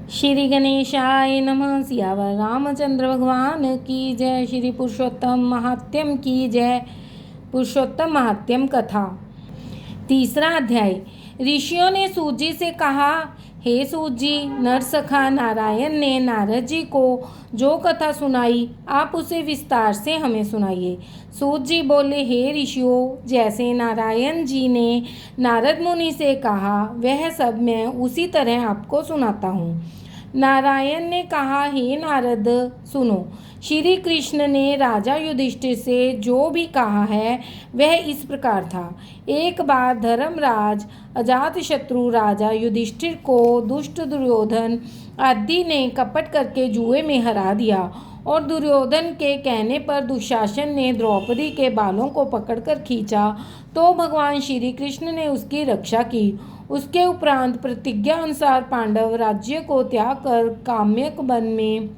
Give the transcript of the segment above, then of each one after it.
श्री गणेशाय नमः। सियावर रामचंद्र भगवान की जय। श्री पुरुषोत्तम महात्म्यम की जय। पुरुषोत्तम महात्म्यम कथा। तीसरा अध्याय। ऋषियों ने सूत जी से कहा, हे सूत जी, नरसखा नारायण ने नारद जी को जो कथा सुनाई, आप उसे विस्तार से हमें सुनाइए। सूत जी बोले, हे ऋषियों, जैसे नारायण जी ने नारद मुनि से कहा, वह सब मैं उसी तरह आपको सुनाता हूँ। नारायण ने कहा, हे नारद, सुनो। श्री कृष्ण ने राजा युधिष्ठिर से जो भी कहा है वह इस प्रकार था। एक बार धर्मराज अजातशत्रु राजा युधिष्ठिर को दुष्ट दुर्योधन आदि ने कपट करके जुए में हरा दिया और दुर्योधन के कहने पर दुशासन ने द्रौपदी के बालों को पकड़कर खींचा तो भगवान श्री कृष्ण ने उसकी रक्षा की। उसके उपरांत प्रतिज्ञा अनुसार पांडव राज्य को त्याग कर काम्यक वन में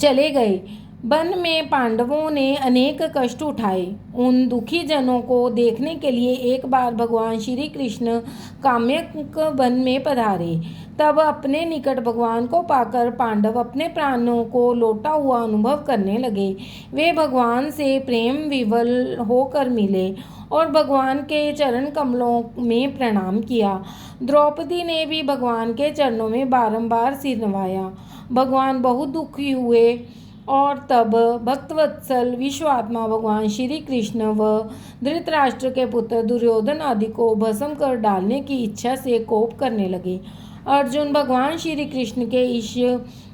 चले गए। वन में पांडवों ने अनेक कष्ट उठाए। उन दुखी जनों को देखने के लिए एक बार भगवान श्री कृष्ण काम्यक वन में पधारे। तब अपने निकट भगवान को पाकर पांडव अपने प्राणों को लौटा हुआ अनुभव करने लगे। वे भगवान से प्रेम विवल होकर मिले और भगवान के चरण कमलों में प्रणाम किया। द्रौपदी ने भी भगवान के चरणों में बारंबार सिर नवाया। भगवान बहुत दुखी हुए और तब भक्तवत्सल विश्वात्मा भगवान श्री कृष्ण व धृतराष्ट्र के पुत्र दुर्योधन आदि को भस्म कर डालने की इच्छा से कोप करने लगे। अर्जुन भगवान श्री कृष्ण के इस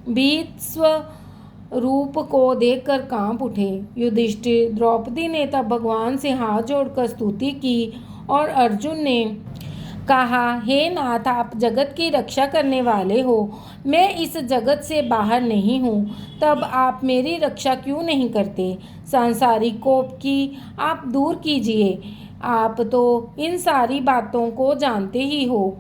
भीत्स्व रूप को देखकर कांप उठे। युधिष्ठिर, द्रौपदी ने तब भगवान से हाथ जोड़कर स्तुति की और अर्जुन ने कहा, हे नाथ, आप जगत की रक्षा करने वाले हो। मैं इस जगत से बाहर नहीं हूँ, तब आप मेरी रक्षा क्यों नहीं करते? सांसारिक कोप की आप दूर कीजिए। आप तो इन सारी बातों को जानते ही हो।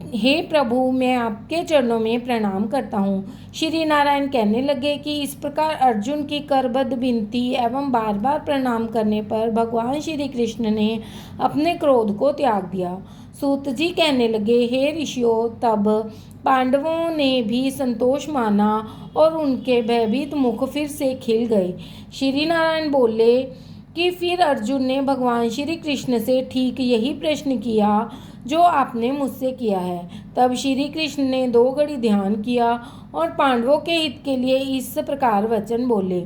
हे प्रभु, मैं आपके चरणों में प्रणाम करता हूँ। श्री नारायण कहने लगे कि इस प्रकार अर्जुन की करबद्ध विनती एवं बार बार प्रणाम करने पर भगवान श्री कृष्ण ने अपने क्रोध को त्याग दिया। सूत जी कहने लगे, हे ऋषियों, तब पांडवों ने भी संतोष माना और उनके भयभीत मुख फिर से खिल गए। श्री नारायण बोले कि फिर अर्जुन ने भगवान श्री कृष्ण से ठीक यही प्रश्न किया जो आपने मुझसे किया है। तब श्री कृष्ण ने 2 घड़ी ध्यान किया और पांडवों के हित के लिए इस प्रकार वचन बोले।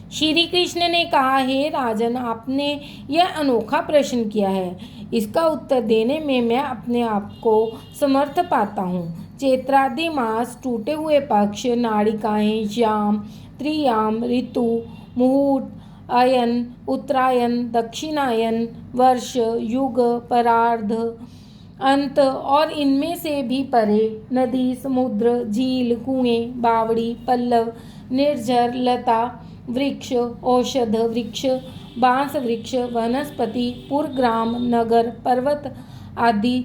श्री कृष्ण ने कहा, हे राजन, आपने यह अनोखा प्रश्न किया है। इसका उत्तर देने में मैं अपने आप को समर्थ पाता हूँ। चैत्रादि मास, टूटे हुए पक्ष, नाड़िकाएं, श्याम, त्रियाम, ऋतु, मुहूर्त, अयन, उत्तरायण, दक्षिणायन, वर्ष, युग, परार्ध, अंत और इनमें से भी परे नदी, समुद्र, झील, कुएं, बावड़ी, पल्लव, निर्झर, लता, वृक्ष, औषध वृक्ष, बांस वृक्ष, वनस्पति, पुरग्राम, नगर, पर्वत आदि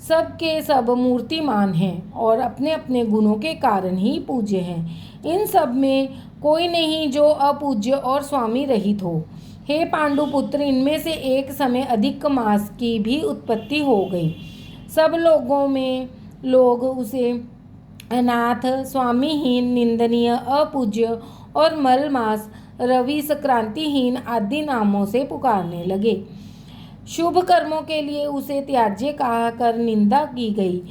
सब के सब मूर्तिमान हैं और अपने अपने गुणों के कारण ही पूज्य हैं। इन सब में कोई नहीं जो अपूज्य और स्वामी रहित हो। हे पांडुपुत्र, इनमें से एक समय अधिक मास की भी उत्पत्ति हो गई। सब लोगों में लोग उसे अनाथ, स्वामीहीन, निंदनीय, अपूज्य और मलमास, रवि, संक्रांतिहीन आदि नामों से पुकारने लगे। शुभ कर्मों के लिए उसे त्याज्य कहकर निंदा की गई।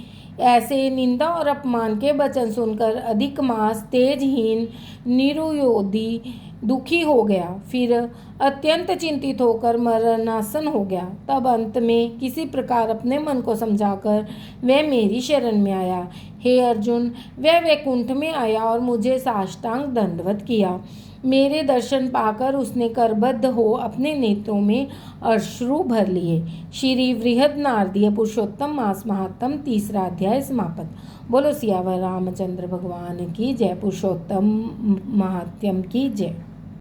ऐसे निंदा और अपमान के वचन सुनकर अधिक मास तेजहीन, निरुयोधी, दुखी हो गया। फिर अत्यंत चिंतित होकर मरणासन हो गया। तब अंत में किसी प्रकार अपने मन को समझाकर वह मेरी शरण में आया। हे अर्जुन, वह वैकुंठ में आया और मुझे साष्टांग दंडवत किया। मेरे दर्शन पाकर उसने करबद्ध हो अपने नेत्रों में अश्रु भर लिए। श्री बृहद नारदीय पुरुषोत्तम मास महात्म, तीसरा अध्याय समाप्त। बोलो सियावर रामचंद्र भगवान की जय। पुरुषोत्तम महात्म्यम की जय।